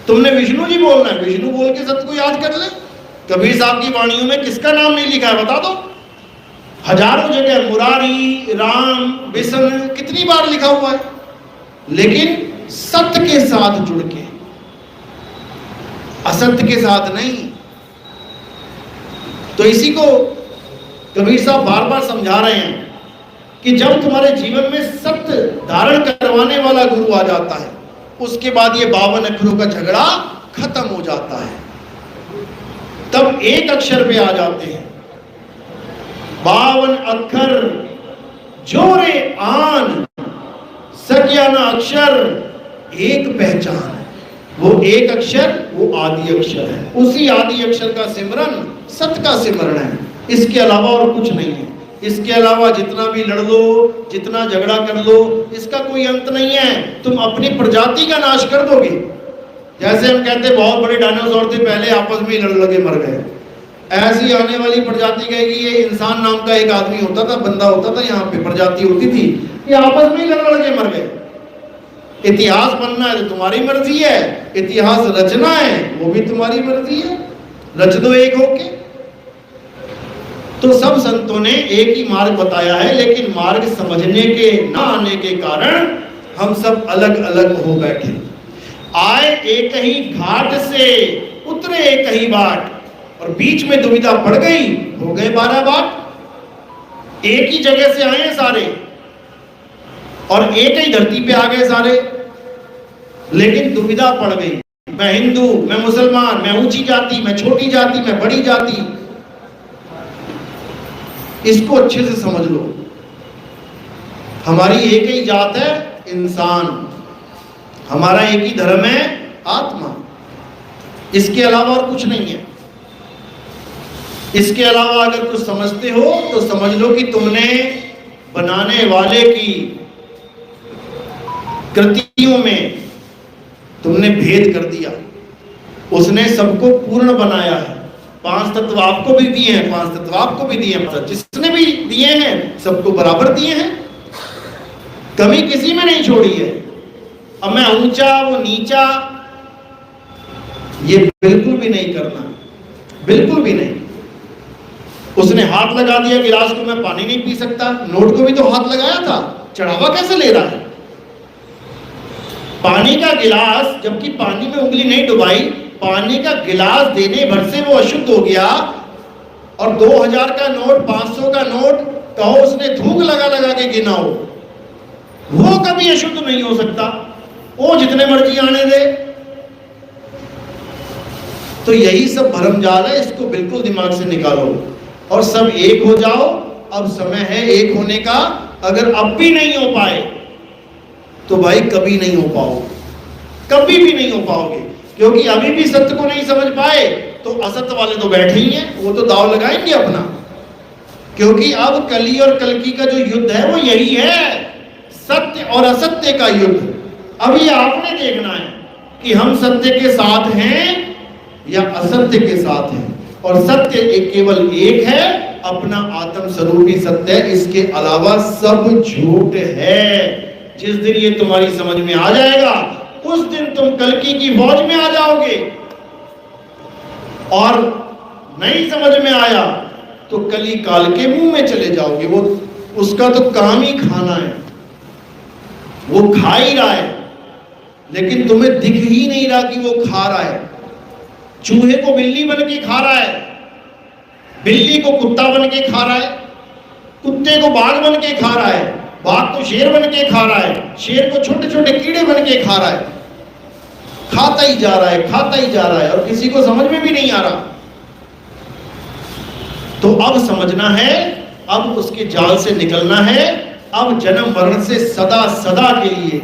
[SPEAKER 1] तुमने विष्णु जी बोलना है, विष्णु बोल के सत्य को याद कर ले। कबीर साहब की वाणियों में किसका नाम नहीं लिखा है बता दो? हजारों जगह मुरारी, राम, विष्णु कितनी बार लिखा हुआ है, लेकिन सत्य के साथ जुड़ के, असत्य के साथ नहीं। तो इसी को कबीर साहब बार बार समझा रहे हैं कि जब तुम्हारे जीवन में सत्य धारण करवाने वाला गुरु आ जाता है, उसके बाद ये 52 अक्षरों का झगड़ा खत्म हो जाता है। तब एक अक्षर पे आ जाते हैं। 52 अक्षर जोरे आन, सकिया ना अक्षर एक पहचान। वो एक अक्षर, वो आदि अक्षर है। उसी आदि अक्षर का सिमरन सत्य का सिमरन है, इसके अलावा और कुछ नहीं है। इसके अलावा जितना भी लड़ लो, जितना झगड़ा कर लो, इसका कोई अंत नहीं है। तुम अपनी प्रजाति का नाश कर दोगे। जैसे हम कहते बहुत बड़े डायनासोर थे, पहले आपस में ही लड़ लगे मर गए। ऐसी आने वाली प्रजाति कहेगी ये इंसान नाम का एक आदमी होता था, बंदा होता था, यहाँ पे प्रजाति होती थी, ये आपस में ही लड़ के मर गए। इतिहास बनना है तो तुम्हारी मर्जी है, इतिहास रचना है वो भी तुम्हारी मर्जी है, रच दो एक होके। तो सब संतों ने एक ही मार्ग बताया है, लेकिन मार्ग समझने के ना आने के कारण हम सब अलग अलग हो बैठे। आए एक ही घाट से, उतरे एक ही बाट, और बीच में दुविधा पड़ गई, हो गए 12 बाट। एक ही जगह से आए सारे और एक ही धरती पे आ गए सारे, लेकिन दुविधा पड़ गई। मैं हिंदू, मैं मुसलमान, मैं ऊंची जाति, मैं छोटी जाति, मैं बड़ी जाति। इसको अच्छे से समझ लो। हमारी एक ही जात है, इंसान। हमारा एक ही धर्म है, आत्मा। इसके अलावा और कुछ नहीं है। इसके अलावा अगर कुछ समझते हो तो समझ लो कि तुमने बनाने वाले की कृतियों में तुमने भेद कर दिया। उसने सबको पूर्ण बनाया है। 5 तत्व आपको भी दिए हैं, 5 तत्व आपको भी दिए हैं, जिसने भी दिए हैं सबको बराबर दिए हैं, कमी किसी में नहीं छोड़ी है। अब मैं ऊंचा वो नीचा, ये बिल्कुल भी नहीं करना, बिल्कुल भी नहीं। उसने हाथ लगा दिया गिलास को, मैं पानी नहीं पी सकता। नोट को भी तो हाथ लगाया था, चढ़ावा कैसे ले रहा है? पानी का गिलास, जबकि पानी में उंगली नहीं डुबाई, पानी का गिलास देने भर से वो अशुद्ध हो गया। और 2000 का नोट, 500 का नोट, कहो उसने थूक लगा लगा के गिना हो, वो कभी अशुद्ध नहीं हो सकता। वो जितने मर्जी आने दे। तो यही सब भरमजाल है, इसको बिल्कुल दिमाग से निकालो और सब एक हो जाओ। अब समय है एक होने का। अगर अब भी नहीं हो पाए तो भाई कभी नहीं हो पाओगे, कभी भी नहीं हो पाओगे। क्योंकि अभी भी सत्य को नहीं समझ पाए तो असत्य वाले तो बैठे ही हैं, वो तो दांव लगाएंगे अपना। क्योंकि अब कली और कल्कि का जो युद्ध है वो यही है, सत्य और असत्य का युद्ध। अभी आपने देखना है कि हम सत्य के साथ हैं या असत्य के साथ हैं। और सत्य केवल एक है, अपना आत्म स्वरूप ही सत्य है, इसके अलावा सब झूठ है। जिस दिन ये तुम्हारी समझ में आ जाएगा उस दिन तुम कल्कि की फौज में आ जाओगे। और नहीं समझ में आया तो कली काल के मुंह में चले जाओगे। वो उसका तो काम ही खाना है, वो खा ही रहा है, लेकिन तुम्हें दिख ही नहीं रहा कि वो खा रहा है। चूहे को बिल्ली बन के खा रहा है, बिल्ली को कुत्ता बन के खा रहा है, कुत्ते को बाघ बन के खा रहा है, बाघ को शेर बन के खा रहा है, शेर को छोटे छोटे कीड़े बन के खा रहा है। खाता ही जा रहा है, खाता ही जा रहा है, और किसी को समझ में भी नहीं आ रहा। तो अब समझना है, अब उसके जाल से निकलना है। अब जन्म मरण से सदा सदा के लिए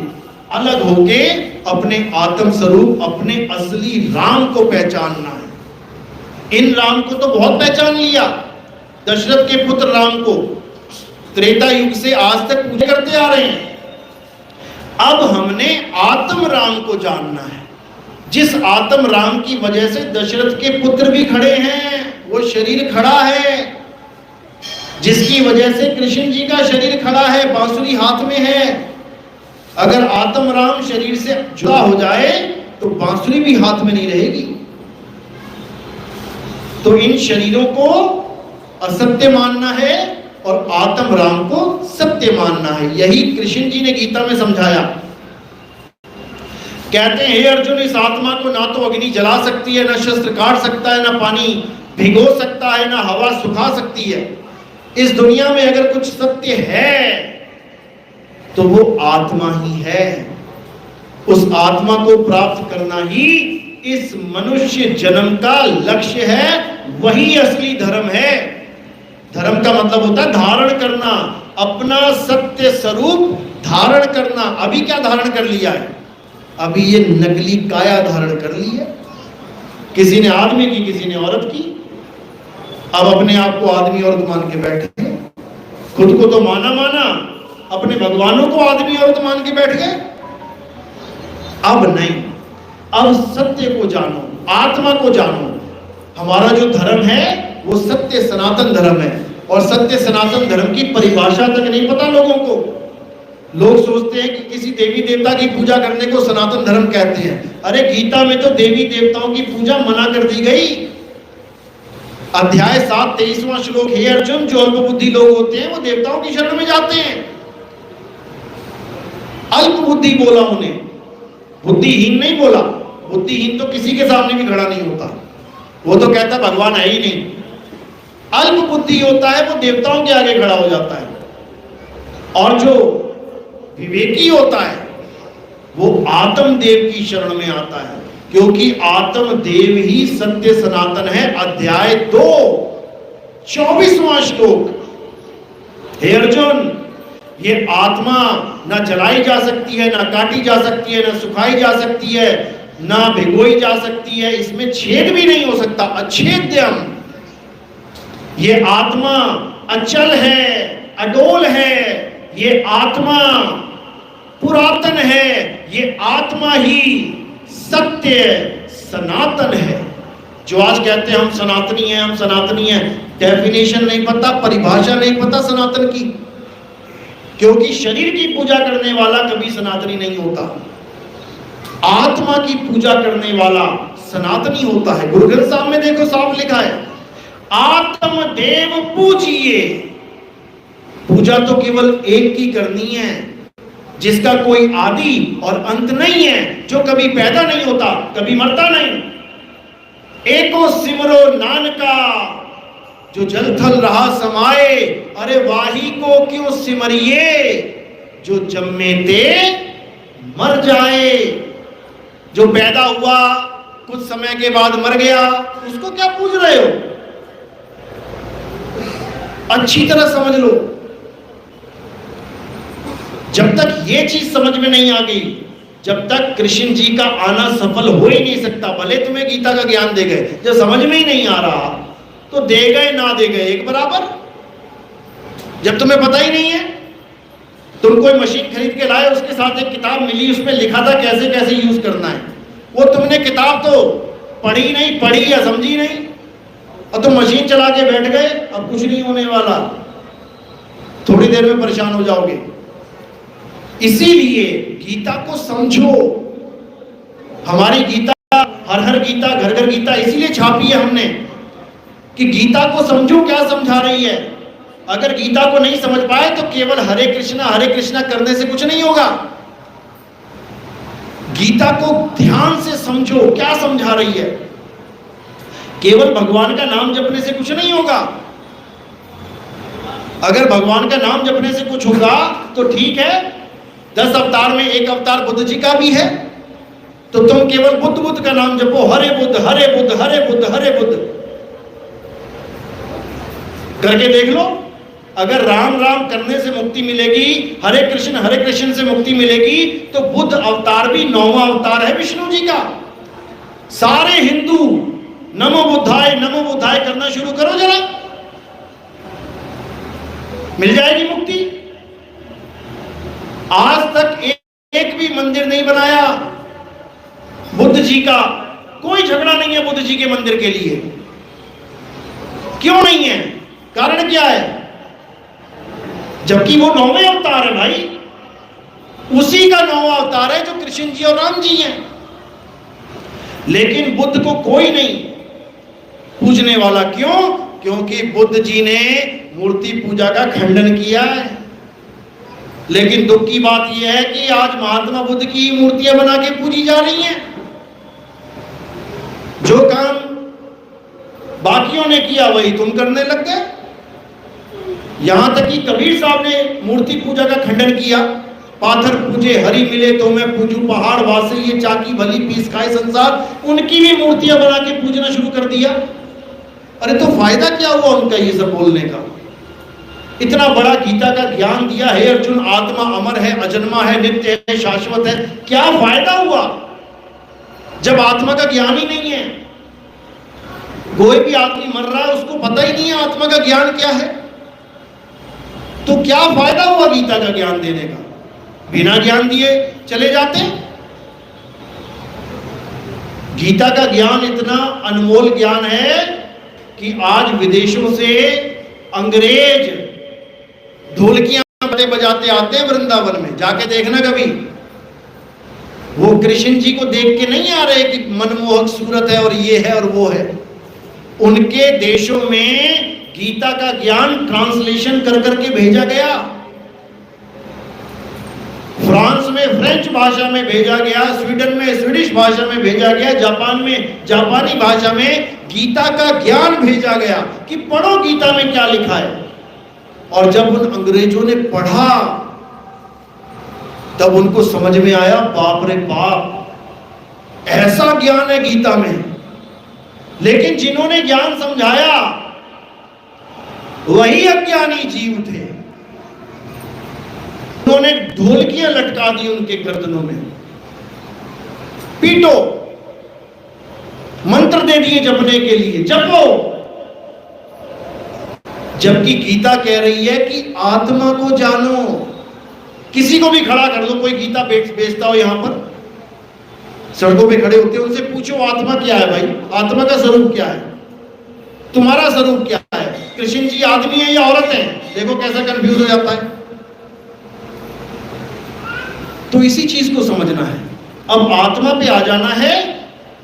[SPEAKER 1] अलग होके अपने आत्म स्वरूप, अपने असली राम को पहचानना है। इन राम को तो बहुत पहचान लिया, दशरथ के पुत्र राम को त्रेता युग से आज तक पूजा करते आ रहे हैं। अब हमने आत्म राम को जानना है, जिस आत्म राम की वजह से दशरथ के पुत्र भी खड़े हैं, वो शरीर खड़ा है, जिसकी वजह से कृष्ण जी का शरीर खड़ा है, बांसुरी हाथ में है। अगर आत्म राम शरीर से जुदा हो जाए तो बांसुरी भी हाथ में नहीं रहेगी। तो इन शरीरों को असत्य मानना है और आत्म राम को सत्य मानना है। यही कृष्ण जी ने गीता में समझाया। कहते हैं, हे अर्जुन, इस आत्मा को ना तो अग्नि जला सकती है, ना शस्त्र काट सकता है, ना पानी भिगो सकता है, ना हवा सुखा सकती है। इस दुनिया में अगर कुछ सत्य है तो वो आत्मा ही है। उस आत्मा को प्राप्त करना ही इस मनुष्य जन्म का लक्ष्य है, वही असली धर्म है। धर्म का मतलब होता है धारण करना, अपना सत्य स्वरूप धारण करना। अभी क्या धारण कर लिया है? अभी ये नकली काया धारण कर ली है। किसी ने आदमी की, किसी ने औरत की। अब अपने आप को आदमी औरत मान के बैठे, खुद को तो माना, अपने भगवानों को आदमी औरत मान के बैठ गए। अब नहीं, अब सत्य को जानो, आत्मा को जानो। हमारा जो धर्म है वो सत्य सनातन धर्म है, और सत्य सनातन धर्म की परिभाषा तक नहीं पता लोगों को। लोग सोचते हैं कि किसी देवी देवता की पूजा करने को सनातन धर्म कहते हैं। अरे गीता में तो देवी देवताओं की पूजा मना कर दी गई। अध्याय 7 23वां श्लोक, हे अर्जुन, जो अल्प बुद्धि लोग होते हैं वो देवताओं की शरण में जाते हैं। अल्प बुद्धि बोला उन्हें, बुद्धिहीन नहीं बोला। बुद्धिहीन तो किसी के सामने भी खड़ा नहीं होता, वो तो कहता भगवान है ही नहीं। अल्प बुद्धि होता है वो देवताओं के आगे खड़ा हो जाता है, और जो विवेकी होता है वो आत्म देव की शरण में आता है, क्योंकि आत्म देव ही सत्य सनातन है। अध्याय 2 24वां श्लोक, हे अर्जुन, ये आत्मा ना जलाई जा सकती है, ना काटी जा सकती है, ना सुखाई जा सकती है, ना भिगोई जा सकती है, इसमें छेद भी नहीं हो सकता, अच्छेद्यम। ये आत्मा अचल है, अडोल है, ये आत्मा पुरातन है, ये आत्मा ही सत्य सनातन है। जो आज कहते हैं हम सनातनी हैं, हम सनातनी हैं, डेफिनेशन नहीं पता, परिभाषा नहीं पता सनातन की, क्योंकि शरीर की पूजा करने वाला कभी सनातनी नहीं होता, आत्मा की पूजा करने वाला सनातनी होता है। गुरु ग्रंथ साहब में देखो साफ लिखा है, आत्मदेव पूजिए। पूजा तो केवल एक की करनी है, जिसका कोई आदि और अंत नहीं है, जो कभी पैदा नहीं होता, कभी मरता नहीं। एको सिमरो नानका, जो जल थल रहा समाए, अरे वाही को क्यों सिमरिए, जो जम्मे ते मर जाए। जो पैदा हुआ कुछ समय के बाद मर गया, उसको क्या पूज रहे हो? अच्छी तरह समझ लो। जब तक ये चीज समझ में नहीं आ गई, जब तक कृष्ण जी का आना सफल हो ही नहीं सकता। भले तुम्हें गीता का ज्ञान दे गए, जब समझ में ही नहीं आ रहा तो दे गए ना दे गए एक बराबर। जब तुम्हें पता ही नहीं है, तुम कोई मशीन खरीद के लाए, उसके साथ एक किताब मिली, उसमें लिखा था कैसे कैसे यूज करना है, वो तुमने किताब तो पढ़ी नहीं, पढ़ी या समझी नहीं, और तुम मशीन चला के बैठ गए। अब कुछ नहीं होने वाला, थोड़ी देर में परेशान हो जाओगे। इसीलिए गीता को समझो। हमारी गीता, हर हर गीता, घर घर गीता इसीलिए छापी है हमने कि गीता को समझो क्या समझा रही है। अगर गीता को नहीं समझ पाए तो केवल हरे कृष्णा करने से कुछ नहीं होगा। गीता को ध्यान से समझो क्या समझा रही है। केवल भगवान का नाम जपने से कुछ नहीं होगा। अगर भगवान का नाम जपने से कुछ होगा तो ठीक है, 10 अवतार में एक अवतार बुद्ध जी का भी है, तो तुम केवल बुद्ध बुद्ध का नाम जपो, हरे बुद्ध हरे बुद्ध हरे बुद्ध हरे बुद्ध करके देख लो। अगर राम राम करने से मुक्ति मिलेगी, हरे कृष्ण से मुक्ति मिलेगी, तो बुद्ध अवतार भी 9वां अवतार है विष्णु जी का। सारे हिंदू नमो बुद्धाय करना शुरू करो जरा, मिल जाएगी मुक्ति। आज तक एक भी मंदिर नहीं बनाया बुद्ध जी का, कोई झगड़ा नहीं है बुद्ध जी के मंदिर के लिए। क्यों नहीं है? कारण क्या है? जबकि वो 9वें अवतार है भाई, उसी का 9वां अवतार है जो कृष्ण जी और राम जी हैं। लेकिन बुद्ध को कोई नहीं पूजने वाला। क्यों? क्योंकि बुद्ध जी ने मूर्ति पूजा का खंडन किया है। लेकिन दुख की बात यह है कि आज महात्मा बुद्ध की मूर्तियां बना के पूजी जा रही हैं। जो काम बाकियों ने किया वही तुम करने लग गए। यहां तक कि कबीर साहब ने मूर्ति पूजा का खंडन किया। पाथर पूजे हरि मिले तो मैं पूजू पहाड़ वासे, ये चाकी भली पीस खाए संसार। उनकी भी मूर्तियां बना के पूजना शुरू कर दिया। अरे तो फायदा क्या हुआ उनका ये सब बोलने का? इतना बड़ा गीता का ज्ञान दिया है अर्जुन, आत्मा अमर है, अजन्मा है, नित्य है, शाश्वत है। क्या फायदा हुआ जब आत्मा का ज्ञान ही नहीं है? कोई भी आदमी मर रहा है, उसको पता ही नहीं है आत्मा का ज्ञान क्या है, तो क्या फायदा हुआ गीता का ज्ञान देने का? बिना ज्ञान दिए चले जाते। गीता का ज्ञान इतना अनमोल ज्ञान है कि आज विदेशों से अंग्रेज ढोलकियां बजाते आते हैं वृंदावन में। जाके देखना कभी, वो कृष्ण जी को देख के नहीं आ रहे कि मनमोहक सूरत है और ये है और वो है। उनके देशों में गीता का ज्ञान ट्रांसलेशन कर करके भेजा गया। फ्रांस में फ्रेंच भाषा में भेजा गया, स्वीडन में स्वीडिश भाषा में भेजा गया, जापान में जापानी भाषा में गीता का ज्ञान भेजा गया कि पढ़ो गीता में क्या लिखा है। और जब उन अंग्रेजों ने पढ़ा तब उनको समझ में आया, बाप रे बाप, ऐसा ज्ञान है गीता में। लेकिन जिन्होंने ज्ञान समझाया वही अज्ञानी जीव थे। उन्होंने ढोलकियां लटका दी उनके गर्दनों में, पीटो, मंत्र दे दिए जपने के लिए, जपो। जबकि गीता कह रही है कि आत्मा को जानो। किसी को भी खड़ा कर दो, कोई गीता बेचता हो यहां पर, सड़कों पे खड़े होते हैं, उनसे पूछो आत्मा क्या है भाई, आत्मा का स्वरूप क्या है, तुम्हारा स्वरूप क्या है, कृष्ण जी आदमी है या औरत है? देखो कैसा कंफ्यूज हो जाता है। तो इसी चीज को समझना है। अब आत्मा पे आ जाना है,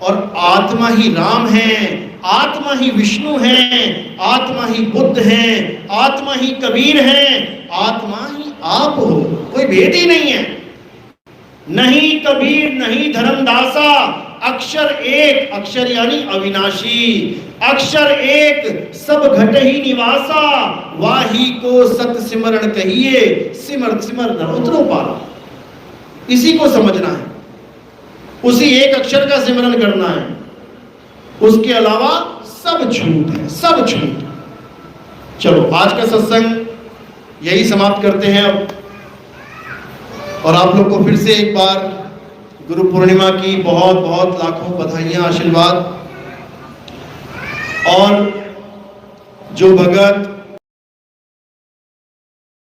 [SPEAKER 1] और आत्मा ही राम है, आत्मा ही विष्णु है, आत्मा ही बुद्ध है, आत्मा ही कबीर है, आत्मा ही आप हो, कोई भेद ही नहीं है। नहीं कबीर नहीं धर्मदासा, अक्षर एक, अक्षर यानी अविनाशी, अक्षर एक सब घट ही निवासा, वाही को सत सिमरण कहिए, सिमर सिमर न उतरो पार। इसी को समझना है, उसी एक अक्षर का सिमरन करना है, उसके अलावा सब झूठ है, सब झूठ। चलो आज का सत्संग यही समाप्त करते हैं अब, और आप लोग को फिर से एक बार गुरु पूर्णिमा की बहुत बहुत लाखों बधाइयां, आशीर्वाद। और जो भगत